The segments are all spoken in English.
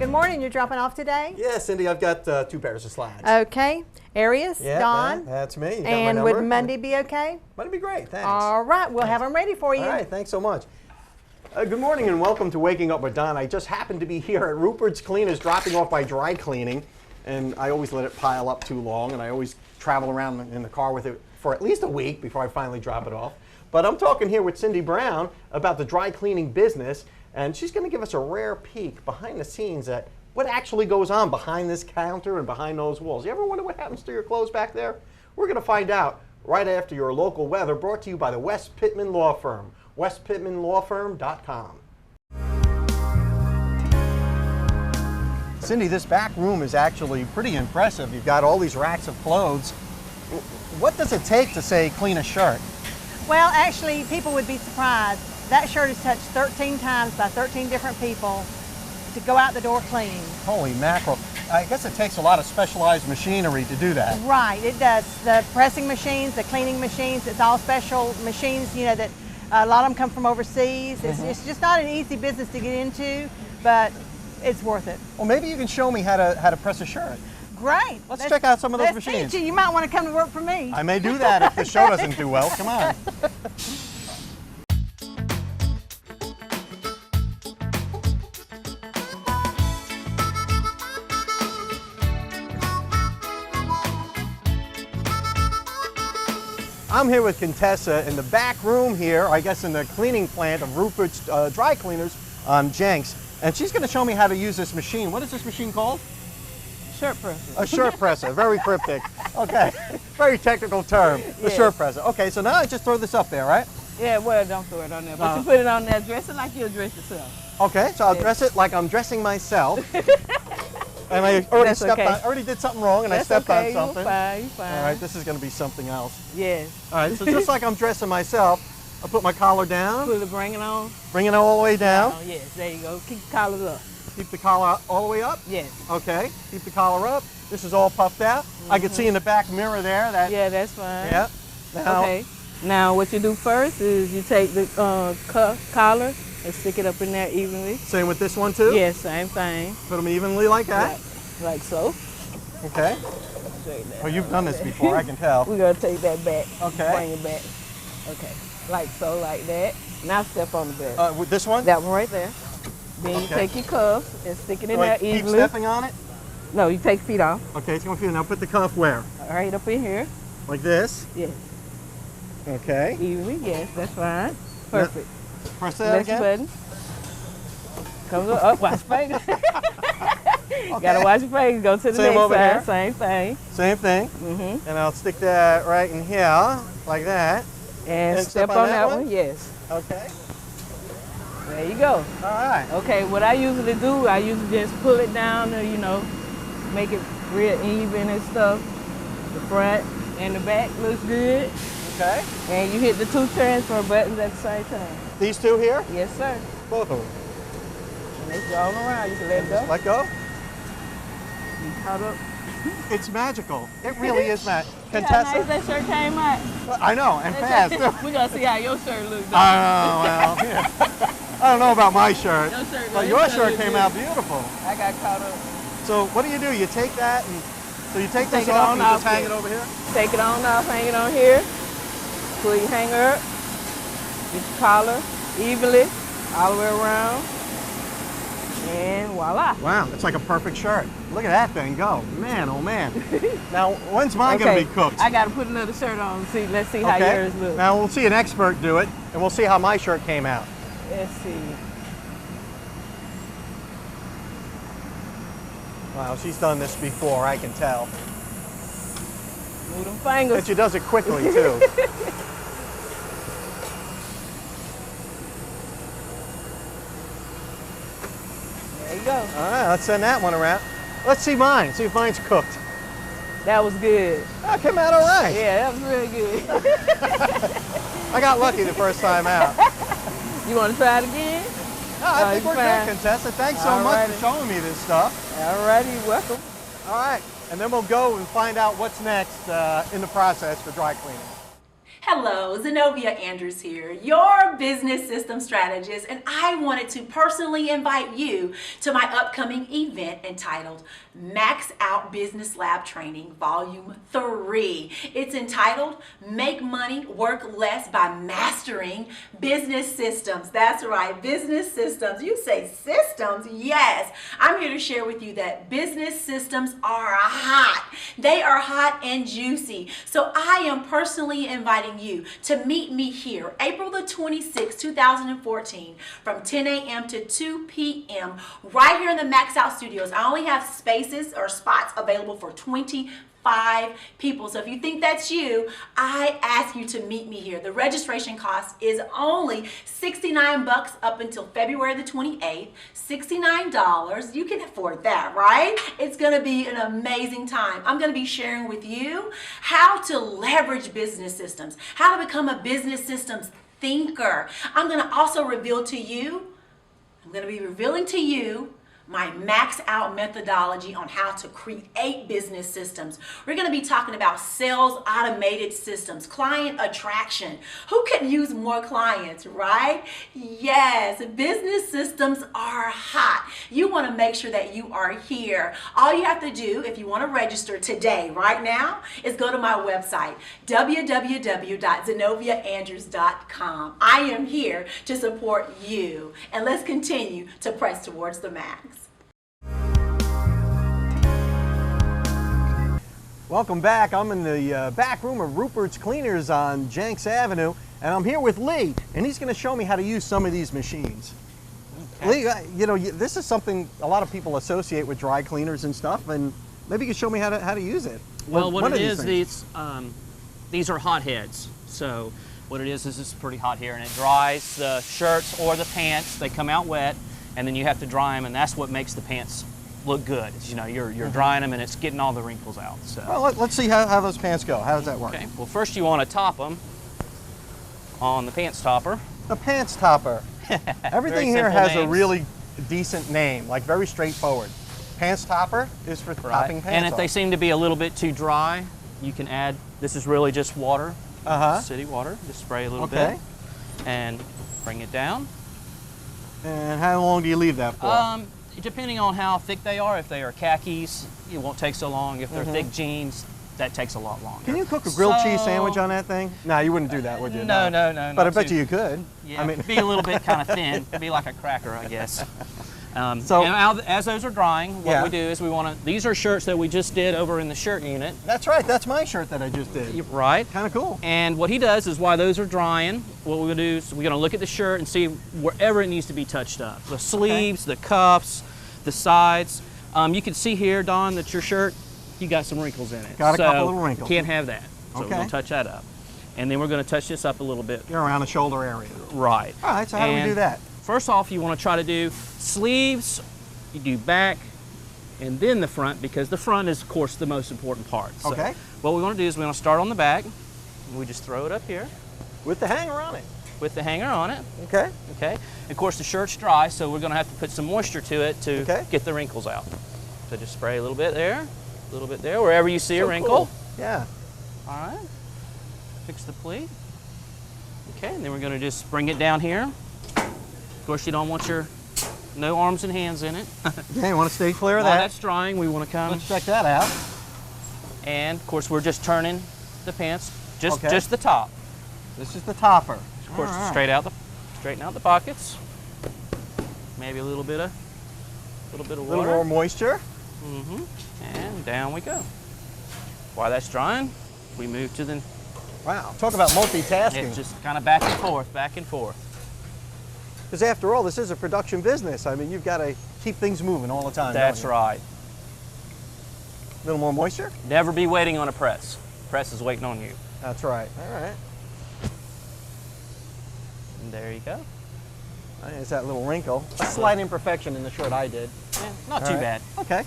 Good morning. You're dropping off today? Yeah, Cindy, I've got 2 pairs of slides. Okay. Arias, Yeah, Don. that's me. You got and my would number? Monday be okay? Monday be great, thanks. All right, we'll have them ready for you. All right, thanks so much. Good morning and welcome to Waking Up with Don. I just happened to be here at Rupert's Cleaners dropping off my dry cleaning, and I always let it pile up too long, and I always travel around in the car with it for at least a week before I finally drop it off. But I'm talking here with Cindy Brown about the dry cleaning business, and she's going to give us a rare peek behind the scenes at what actually goes on behind this counter and behind those walls. You ever wonder what happens to your clothes back there? We're going to find out right after your local weather, brought to you by the West Pittman Law Firm, westpittmanlawfirm.com. Cindy, this back room is actually pretty impressive. You've got all these racks of clothes. What does it take to, say, clean a shirt? Well, actually, people would be surprised. That shirt is touched 13 times by 13 different people to go out the door clean. Holy mackerel. I guess it takes a lot of specialized machinery to do that. Right, it does. The pressing machines, the cleaning machines, it's all special machines, you know, that a lot of them come from overseas. It's just not an easy business to get into, but it's worth it. Well, maybe you can show me how to press a shirt. Great. Let's check out some of those machines. Let's teach you. You might want to come to work for me. I may do that if the show doesn't do well. Come on. I'm here with Contessa in the back room here, I guess in the cleaning plant of Rupert's Dry Cleaners on Jenks. And she's going to show me how to use this machine. What is this machine called? Shirt presser. A shirt presser, very cryptic. Okay, very technical term, the shirt presser. Okay, so now I just throw this up there, right? Yeah, well, don't throw it on there, but you put it on there, dress it like you'll dress yourself. Okay, so I'll dress it like I'm dressing myself. And I already stepped on, already did something wrong, and I stepped on something. You're fine, you're fine. All right, this is going to be something else. Yes. All right, so just like I'm dressing myself, I'll put my collar down. Bring it on. Bring it all the way down. Oh, yes, there you go. Keep the collar up. Keep the collar all the way up? Yes. Okay, keep the collar up. This is all puffed out. I can see in the back mirror there that. Yeah, that's fine. Yeah. Now, okay. Now what you do first is you take the collar and stick it up in there evenly. Same with this one too? Yes, same thing. Put them evenly like that? Like so. Okay. Oh, you've done this before, I can tell. We're going to take that back. Okay. Bring it back. Okay. Like so, like that. Now step on the back. With this one? That one right there. Then you take your cuffs and stick it in there evenly. Keep stepping on it? No, you take feet off. Okay, it's going to feet. Now put the cuff where? Right up in here. Like this? Yes. Okay. Evenly, yes, that's fine. Perfect. Press that again. Button. Comes up, watch your fingers. Gotta watch your fingers, go to the next over side, here. same thing. Same thing. And I'll stick that right in here, like that. And step on that one, yes. Okay. There you go. All right. Okay, what I usually do, I usually just pull it down to, you know, make it real even and stuff. The front and the back looks good. Okay. And you hit the 2 transfer buttons at the same time. These two here? Yes, sir. Both of them. And it's all around, you can let it go. Let go? You caught up. It's magical. It really is magical. How Contessa? nice that shirt came out. I know, and fast too. We're gonna see how your shirt looks. I know, well, yeah. I don't know about my shirt, but your shirt came out beautiful. I got caught up. So what do? You take that and, so you take this it off on and you just hang it over here? Take it on off, hang it on here. Pull your hanger up. Get your collar evenly, all the way around. And voila. Wow, it's like a perfect shirt. Look at that thing go. Man, oh man. Now, when's mine going to be cooked? I got to put another shirt on. Let's see how yours looks. Now, we'll see an expert do it, and we'll see how my shirt came out. Let's see. Wow, she's done this before, I can tell. Move them fingers. And she does it quickly, too. There you go. All right, let's send that one around. Let's see mine, see if mine's cooked. That was good. That came out all right. Yeah, that was really good. I got lucky the first time out. You want to try it again? No, I think we're good, Contessa. Thanks so much for showing me this stuff. All righty, welcome. All right, and then we'll go and find out what's next in the process for dry cleaning. Hello, Zenobia Andrews here, your business system strategist, and I wanted to personally invite you to my upcoming event entitled Max Out Business Lab Training Volume 3. It's entitled Make Money Work Less by Mastering Business Systems. That's right, business systems. You say systems? Yes. I'm here to share with you that business systems are hot. They are hot and juicy. So I am personally inviting you to meet me here April the 26th, 2014 from 10 a.m. to 2 p.m. right here in the Max Out Studios. I only have spaces or spots available for 25 people. So if you think that's you, I ask you to meet me here. The registration cost is only $69 up until February the 28th. $69. You can afford that, right? It's going to be an amazing time. I'm going to be sharing with you how to leverage business systems, how to become a business systems thinker. I'm going to also reveal to you, I'm going to be revealing to you my max out methodology on how to create business systems. We're going to be talking about sales automated systems, client attraction. Who can use more clients, right? Yes, business systems are hot. You want to make sure that you are here. All you have to do if you want to register today, right now, is go to my website, www.zenoviaandrews.com. I am here to support you. And let's continue to press towards the max. Welcome back. I'm in the back room of Rupert's Cleaners on Jenks Avenue, and I'm here with Lee, and he's going to show me how to use some of these machines. Okay. Lee, you know, this is something a lot of people associate with dry cleaners and stuff, and maybe you can show me how to use it. Well, what it is, these are hot heads. So what it is it's pretty hot here, and it dries the shirts or the pants. They come out wet, and then you have to dry them, and that's what makes the pants look good. You know, you're drying them and it's getting all the wrinkles out. So. Well, let's see how those pants go. How does that work? Okay. Well, first you want to top them on the pants topper. The pants topper. Everything here has a really decent name, like very straightforward. Pants topper is for topping pants And if off. they seem to be a little bit too dry, you can add, this is really just water, city water. Just spray a little bit and bring it down. And how long do you leave that for? Depending on how thick they are. If they are khakis, it won't take so long. If they're thick jeans, that takes a lot longer. Can you cook a grilled cheese sandwich on that thing? No, you wouldn't do that, would you? No. But I bet you could. Yeah, I mean, be a little bit kind of thin. Be like a cracker, I guess. So and as those are drying, what we do is we want to, these are shirts that we just did over in the shirt unit. That's right, that's my shirt that I just did. Right. Kind of cool. And what he does is while those are drying, what we're going to do is we're going to look at the shirt and see wherever it needs to be touched up. The sleeves, the cuffs, the sides. You can see here, Don, that your shirt, you got some wrinkles in it. Got a couple little wrinkles. Can't have that. So we're going to touch that up. And then we're going to touch this up a little bit. You're around the shoulder area. Right. All right, so how do we do that? First off, you want to try to do sleeves, you do back, and then the front, because the front is, of course, the most important part. So okay. What we want to do is we want to start on the back. We just throw it up here. With the hanger on it. With the hanger on it. Okay. Okay. Of course, the shirt's dry, so we're going to have to put some moisture to it to get the wrinkles out. So just spray a little bit there, a little bit there, wherever you see a wrinkle. Cool. Yeah. All right. Fix the pleat. Okay, and then we're going to just bring it down here. Of course, you don't want no arms and hands in it. Okay, you want to stay clear of While that. that's drying, we want to come. Let's check that out. And of course, we're just turning the pants, just the top. This is the topper. Of course, straighten out the pockets. Maybe a little bit of water. A little more moisture. And down we go. While that's drying, we move to the. Wow, talk about multitasking. It's just kind of back and forth, back and forth. Because after all, this is a production business. I mean, you've got to keep things moving all the time. That's right. A little more moisture? Never be waiting on a press. Press is waiting on you. That's right. All right. And there you go. There's that little wrinkle. A slight imperfection in the shirt I did. Yeah, not too bad. Okay.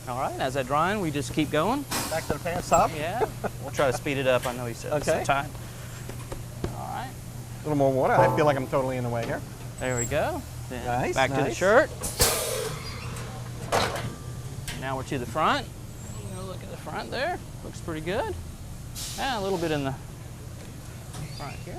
All right, as that drying, we just keep going. Back to the pants top? Yeah. We'll try to speed it up. I know he said some time. All right. A little more water. I feel like I'm totally in the way here. There we go. Then nice. Back to the shirt. Now we're to the front. Look at the front there. Looks pretty good. Yeah, a little bit in the right here.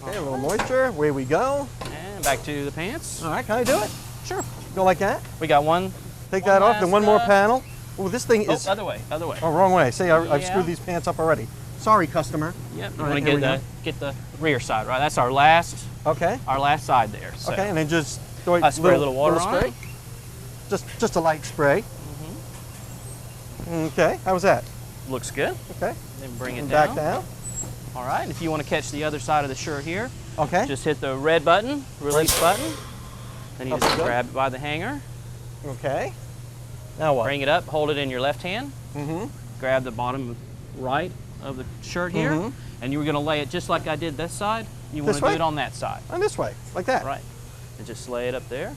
Okay, a little moisture. Away we go. And back to the pants. All right, can I do it? Sure. Go like that? We got one. Take that off, then one more last, panel. Oh, this thing is... other way, other way. Oh, wrong way. See, I've Yeah. screwed these pants up already. Sorry, customer. Yep. You All want right, to get the rear side, right? That's our last Okay. side there. So Okay, and then just throw I spray a little water on spray. it. Just a light spray. Okay, how was that? Looks good. Okay. Then bring it And down. back down. All right. And if you want to catch the other side of the shirt here, Okay. just hit the red button, release button. Then you Up just we go. grab it by the hanger, Okay. Now what? bring it up, hold it in your left hand, Mm-hmm. grab the bottom right of the shirt here, Mhm. and you were going to lay it just like I did this side. You want This to do way? it on that side. And this way, like that. Right. And just lay it up there.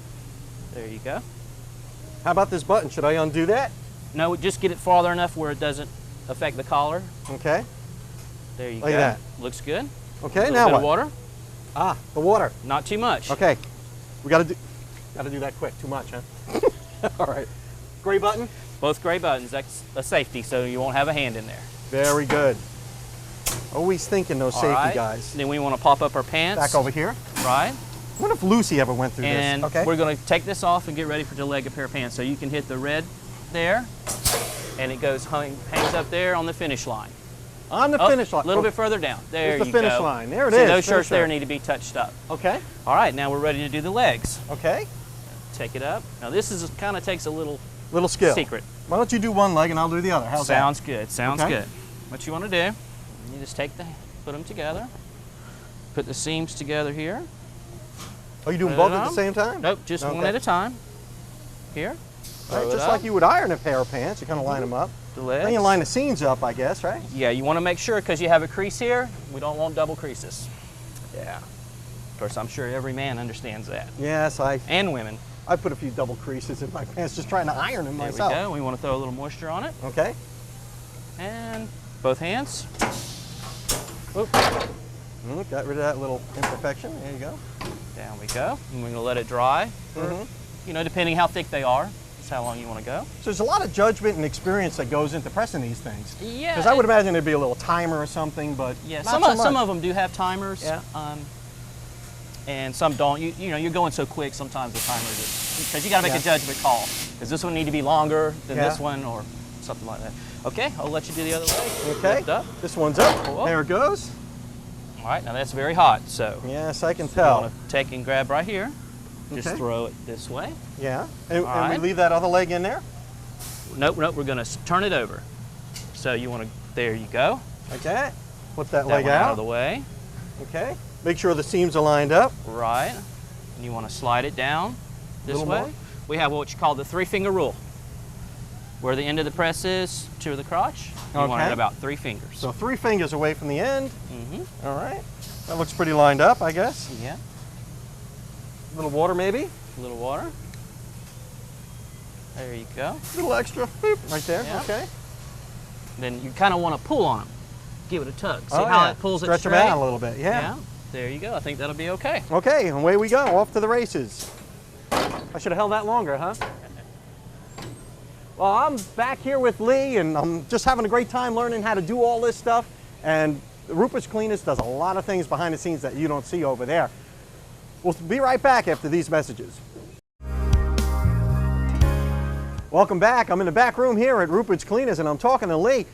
There you go. How about this button? Should I undo that? No, just get it farther enough where it doesn't affect the collar. Okay. There you Like go. that. Looks good. Okay, Little now bit what? of water. Ah, the water. Not too much. Okay. We gotta do that quick. Too much, huh? All right. Gray button. Both gray buttons. That's a safety, so you won't have a hand in there. Very good. Always thinking those All safety right. guys. Then we want to pop up our pants. Back over here. Right. I wonder if Lucy ever went through And this. Okay. we're going to take this off and get ready to leg a pair of pants. So you can hit the red there, and it goes hangs up there on the finish line. On the Oh, finish line. A little bit further down. There Here's the you finish go. line. There it See, is. those Finish shirts there line. need to be touched up. Okay. All right, now we're ready to do the legs. Okay. Take it up. Now this is kind of takes a little Little skill. secret. Why don't you do one leg and I'll do the other? How's Sounds good. Sounds Okay. good. What you want to do? You just put them together. Put the seams together here. that? Are you doing Put both it at the on. same time? Nope, just one Okay. at a time. Here. All right, Throw it just up. like you would iron a pair of pants. You kind of line them up. The legs. Then you line the seams up, I guess, right? Yeah, you want to make sure because you have a crease here. We don't want double creases. Yeah. Of course, I'm sure every man understands that, Yes, I and women. put a few double creases in my pants just trying to iron them There myself. we go. We want to throw a little moisture on it, Okay. and both hands. Oop. Got rid of that little imperfection. There you go. Down we go. And we're going to let it dry. Mhm. You know, depending how thick they are, that's how long you want to go. So there's a lot of judgment and experience that goes into pressing these things. Yeah. Because I would imagine there'd be a little timer or something, but Yeah, not some so of, some much. of them do have timers. Yeah. And some don't. You know, you're going so quick. Sometimes the timer just because you got to make a Yeah. judgment call. Does this one need to be longer than Yeah. this one, or something like that? Okay, I'll let you do the other leg. Okay. Lift up. This one's up. Pull up. There it goes. All right. Now that's very hot, so Yes, I can you tell. want to take and grab right here. Just Okay. throw it this way. Yeah. And we right. leave that other leg in there. Nope, nope. We're going to turn it over. So you want to. There you go. Okay. Put that That leg one out of out. the way. Okay. Make sure the seams are lined up. Right. And you want to slide it down this Little way. more. We have what you call the 3-finger rule. Where the end of the press is to the crotch, you want it Okay. about 3 fingers. So 3 fingers away from the end. Mm-hmm. All right. That looks pretty lined up, I guess. Yeah. A little water maybe. A little water. There you go. A little extra. Boop, right there. Yeah. Okay. Then you kind of want to pull on them. Give it a tug. See Oh, how yeah. it pulls Stretch it them straight? out a little bit. Yeah. There you go. I think that'll be okay. Okay, and away we go. Off to the races. I should have held that longer, huh? Well, I'm back here with Lee, and I'm just having a great time learning how to do all this stuff. And Rupert's Cleaners does a lot of things behind the scenes that you don't see over there. We'll be right back after these messages. Welcome back. I'm in the back room here at Rupert's Cleaners, and I'm talking to Lee.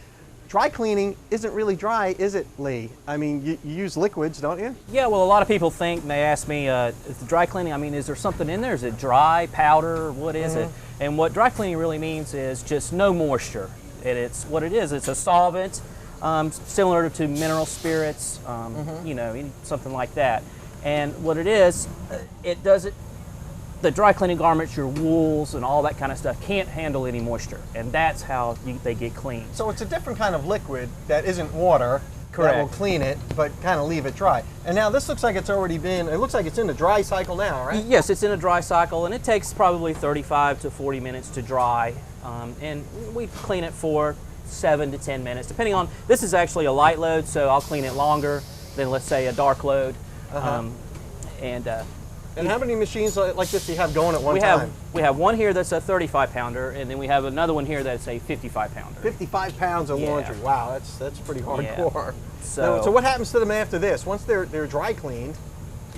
Dry cleaning isn't really dry, is it, Lee? I mean, you use liquids, don't you? Yeah, well, a lot of people think, and they ask me, is the dry cleaning, I mean, is there something in there? Is it dry, powder, what is it? And what dry cleaning really means is just no moisture. And it's what it is, it's a solvent, similar to mineral spirits, you know, something like that. And what it is, it does it, the dry cleaning garments, your wools and all that kind of stuff can't handle any moisture. And that's how they get clean. So it's a different kind of liquid that isn't water. Correct. That will clean it, but kind of leave it dry. And now this looks like it's already been, it looks like it's in the dry cycle now, right? Yes, it's in a dry cycle, and it takes probably 35 to 40 minutes to dry. And we clean it for 7 to 10 minutes, depending on, this is actually a light load, so I'll clean it longer than, let's say, a dark load. And how many machines like this do you have going at one time? We have one here that's a 35-pounder, and then we have another one here that's a 55-pounder. 55 pounds of laundry. Wow, that's pretty hardcore. So, so what happens to them after this? Once they're dry cleaned?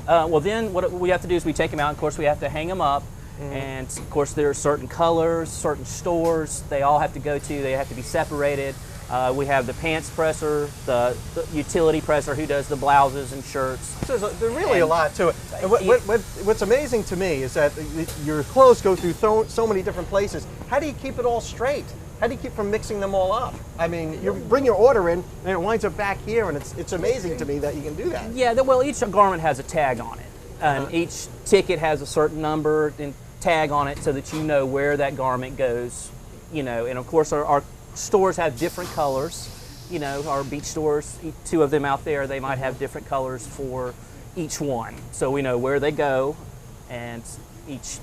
Well, then what we have to do is we take them out. Of course, we have to hang them up. And of course, there are certain colors, certain stores they all have to go to. They have to be separated. We have the pants presser, the utility presser who does the blouses and shirts. So there's really a lot to it. And what's amazing to me is that your clothes go through so many different places. How do you keep it all straight? How do you keep from mixing them all up? I mean, you bring your order in and it winds up back here, and it's amazing to me that you can do that. Yeah, well, each garment has a tag on it. And each ticket has a certain number and tag on it so that you know where that garment goes, and of course our stores have different colors. Our beach stores, 2 of them out there, they might have different colors for each one. So we know where they go, and each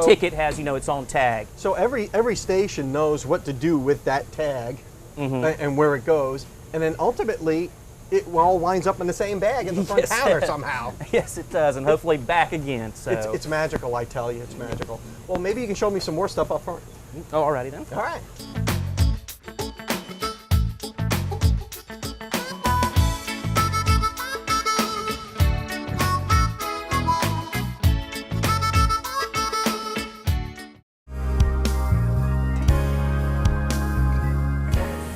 ticket has, its own tag. So every station knows what to do with that tag and where it goes, and then ultimately it all winds up in the same bag in the front counter somehow. Yes, it does, and hopefully back again. So it's magical, I tell you, it's magical. Well, maybe you can show me some more stuff up front. Oh, alrighty then. All right.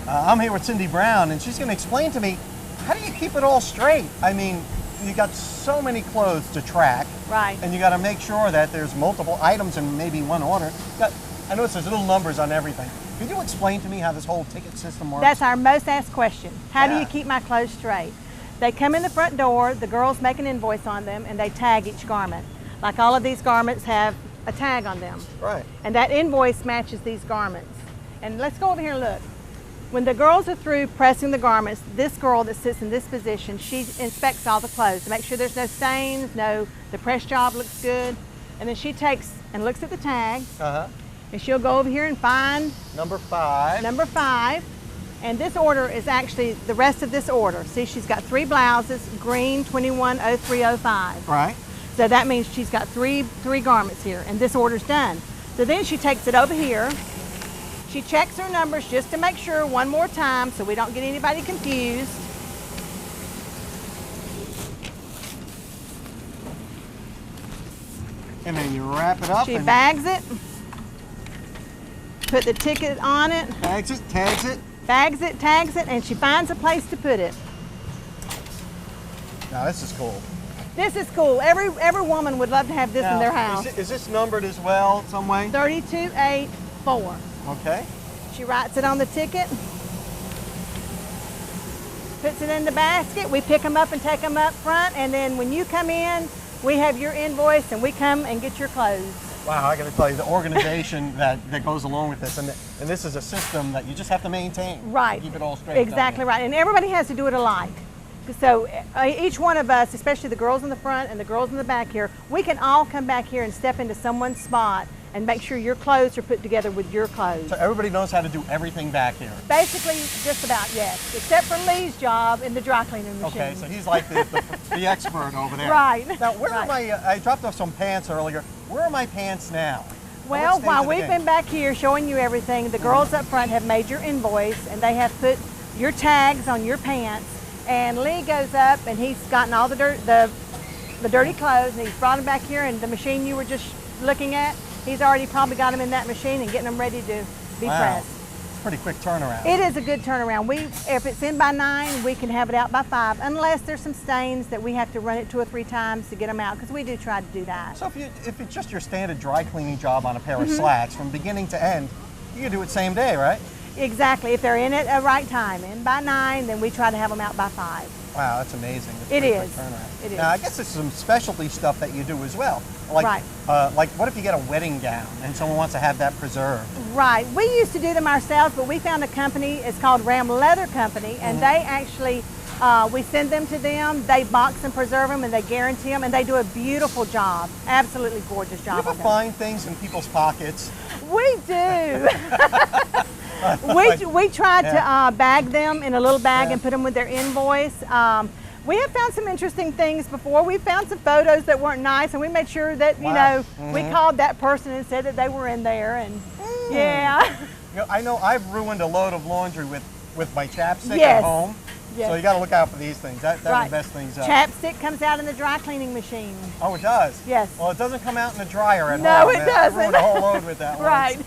I'm here with Cindy Brown, and she's going to explain to me, how do you keep it all straight? I mean, you got so many clothes to track. Right. And you got to make sure that there's multiple items in maybe one order. I notice there's little numbers on everything. Could you explain to me how this whole ticket system works? That's our most asked question. How do you keep my clothes straight? They come in the front door, the girls make an invoice on them, and they tag each garment. Like all of these garments have a tag on them. Right. And that invoice matches these garments. And let's go over here and look. When the girls are through pressing the garments, this girl that sits in this position, she inspects all the clothes to make sure there's no stains, the press job looks good. And then she takes and looks at the tag. And she'll go over here and find number 5. Number 5. And this order is actually the rest of this order. See, she's got 3 blouses, green 210305. Right. So that means she's got three garments here, and this order's done. So then she takes it over here. She checks her numbers just to make sure one more time so we don't get anybody confused. And then you wrap it up. She bags it, put the ticket on it. Tags it. Bags it, tags it, and she finds a place to put it. Now this is cool. This is cool. Every woman would love to have this in their house. Is this numbered as well some way? 32884. Okay. She writes it on the ticket, puts it in the basket. We pick them up and take them up front, and then when you come in, we have your invoice and we come and get your clothes. Wow, I got to tell you, the organization that goes along with this, and this is a system that you just have to maintain. Right. Keep it all straight. Exactly right, and everybody has to do it alike. So each one of us, especially the girls in the front and the girls in the back here, we can all come back here and step into someone's spot and make sure your clothes are put together with your clothes. So everybody knows how to do everything back here? Basically, just about, yes, except for Lee's job in the dry cleaning machine. Okay, so he's like the expert over there. Right. Now, where are I dropped off some pants earlier. Where are my pants now? Well, while we've been back here showing you everything, the girls up front have made your invoice and they have put your tags on your pants. And Lee goes up and he's gotten all the dirty clothes, and he's brought them back here, and the machine you were just looking at, he's already probably got them in that machine and getting them ready to be pressed. It's a pretty quick turnaround. It is a good turnaround. If it's in by 9, we can have it out by 5, unless there's some stains that we have to run it 2 or 3 times to get them out, because we do try to do that. So if it's just your standard dry cleaning job on a pair of slacks from beginning to end, you can do it same day, right? Exactly. If they're in at a right time, in by 9, then we try to have them out by 5. Wow, that's amazing. It is. It is. Now, I guess there's some specialty stuff that you do as well. Like, like what if you get a wedding gown and someone wants to have that preserved? Right. We used to do them ourselves, but we found a company, it's called Ram Leather Company, and they actually, we send them to them, they box and preserve them, and they guarantee them, and they do a beautiful job. Absolutely gorgeous job. Do you ever find things in people's pockets? We do. We try to bag them in a little bag and put them with their invoice. We have found some interesting things before. We found some photos that weren't nice, and we made sure that, you know, we called that person and said that they were in there, and yeah. You know, I know I've ruined a load of laundry with my chapstick Yes. at home. Yes. So you got to look out for these things. That Right. would mess things up. Chapstick comes out in the dry cleaning machine. Oh, it does? Yes. Well, it doesn't come out in the dryer at No, home. it man. doesn't. I ruined a whole load with that one. Right.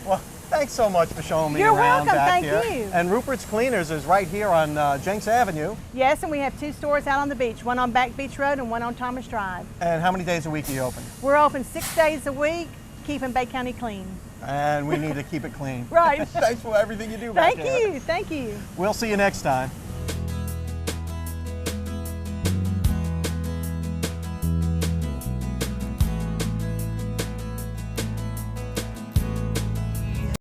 Well, thanks so much for showing me You're around welcome. back Thank here. you. And Rupert's Cleaners is right here on Jenks Avenue. Yes, and we have 2 stores out on the beach, one on Back Beach Road and one on Thomas Drive. And how many days a week are you open? We're open 6 days a week, keeping Bay County clean. And we need to keep it clean. Right. Thanks for everything you do back Thank there. you. Thank you. We'll see you next time.